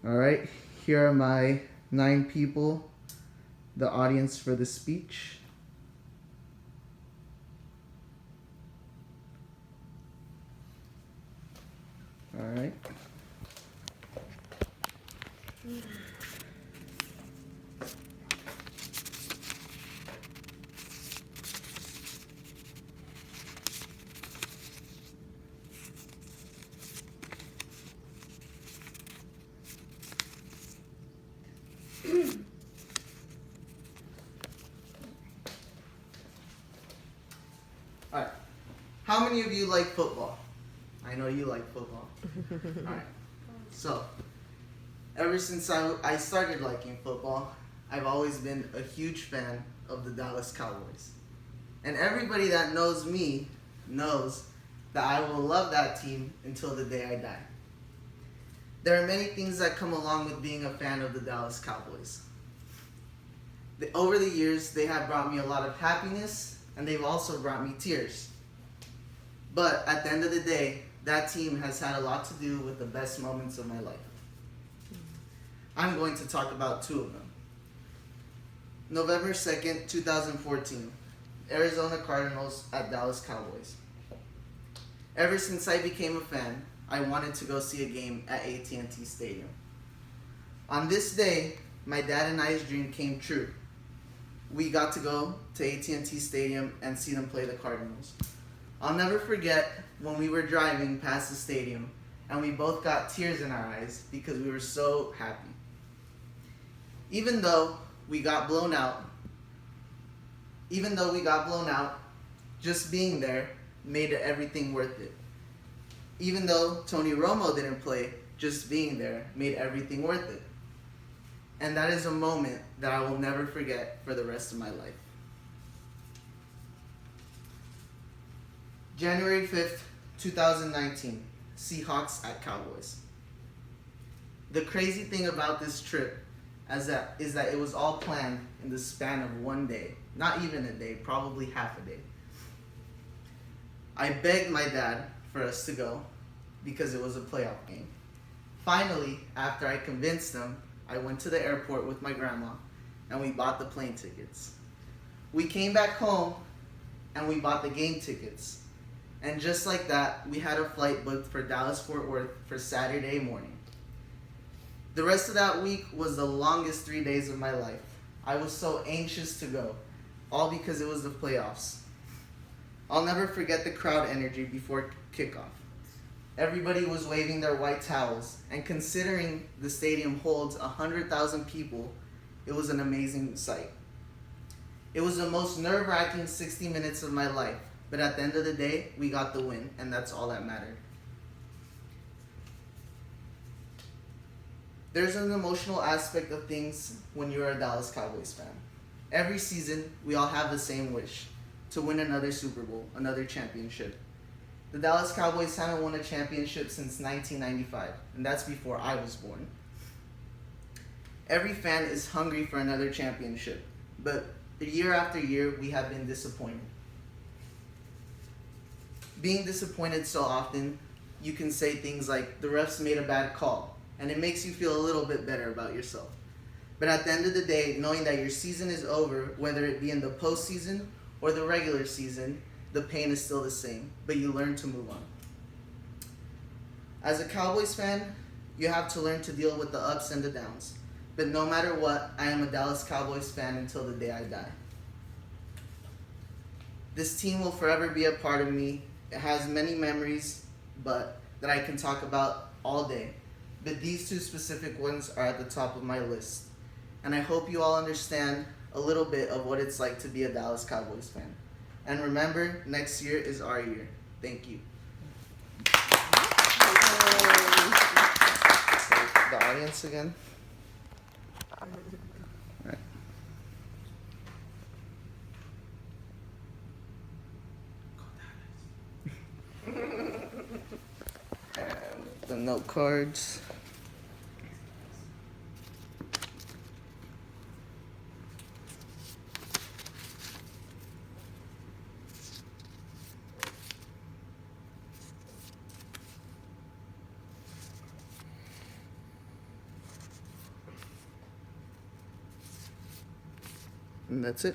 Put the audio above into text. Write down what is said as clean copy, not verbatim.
All right, here are my 9 people, the audience for the speech. All right. All right. How many of you like football? I know you like football. All right. So, ever since I started liking football, I've always been a huge fan of the Dallas Cowboys. And everybody that knows me knows that I will love that team until the day I die. There are many things that come along with being a fan of the Dallas Cowboys. Over the years, they have brought me a lot of happiness, and they've also brought me tears. But at the end of the day, that team has had a lot to do with the best moments of my life. I'm going to talk about 2 of them. November 2nd, 2014, Arizona Cardinals at Dallas Cowboys. Ever since I became a fan, I wanted to go see a game at AT&T Stadium. On this day, my dad and I's dream came true. We got to go to AT&T Stadium and see them play the Cardinals. I'll never forget when we were driving past the stadium and we both got tears in our eyes because we were so happy. Even though we got blown out, just being there made everything worth it. Even though Tony Romo didn't play, just being there made everything worth it. And that is a moment that I will never forget for the rest of my life. January 5th, 2019, Seahawks at Cowboys. The crazy thing about this trip is that it was all planned in the span of one day. Not even a day, probably half a day. I begged my dad for us to go because it was a playoff game. Finally, after I convinced him, I went to the airport with my grandma and we bought the plane tickets. We came back home and we bought the game tickets. And just like that, we had a flight booked for Dallas-Fort Worth for Saturday morning. The rest of that week was the longest 3 days of my life. I was so anxious to go, all because it was the playoffs. I'll never forget the crowd energy before kickoff. Everybody was waving their white towels, and considering the stadium holds 100,000 people, it was an amazing sight. It was the most nerve-wracking 60 minutes of my life, but at the end of the day, we got the win, and that's all that mattered. There's an emotional aspect of things when you're a Dallas Cowboys fan. Every season, we all have the same wish, to win another Super Bowl, another championship. The Dallas Cowboys haven't won a championship since 1995, and that's before I was born. Every fan is hungry for another championship, but year after year, we have been disappointed. Being disappointed so often, you can say things like, the refs made a bad call, and it makes you feel a little bit better about yourself. But at the end of the day, knowing that your season is over, whether it be in the postseason or the regular season, the pain is still the same, but you learn to move on. As a Cowboys fan, you have to learn to deal with the ups and the downs. But no matter what, I am a Dallas Cowboys fan until the day I die. This team will forever be a part of me. It has many memories, but that I can talk about all day. But these 2 specific ones are at the top of my list. And I hope you all understand a little bit of what it's like to be a Dallas Cowboys fan. And remember, next year is our year. Thank you. The audience again. All right. And the note cards. And that's it.